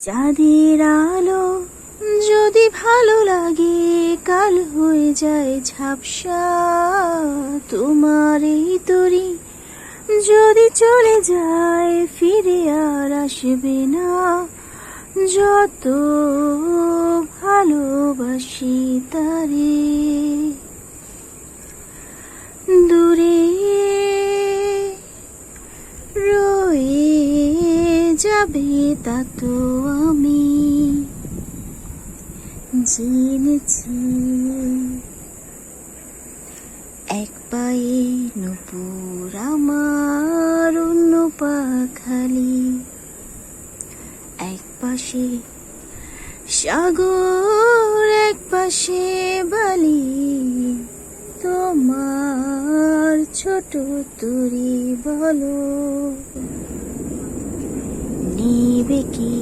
চাঁদের আলো যদি ভালো লাগে, কাল হয়ে যায় ঝাপসা। তোমার এই তরি যদি চলে যায়, ফিরে আর আসবে না। যত ভালোবাসি তারে, দূরে রয়ে যাবে তা তো আমি জেনেছি। এক পায়ে নূপুর আমার, অন্য পা খালি। এক পাশে সাগর, এক পাশে বালি। তোমার ছোট তরি বলো, নেবে কি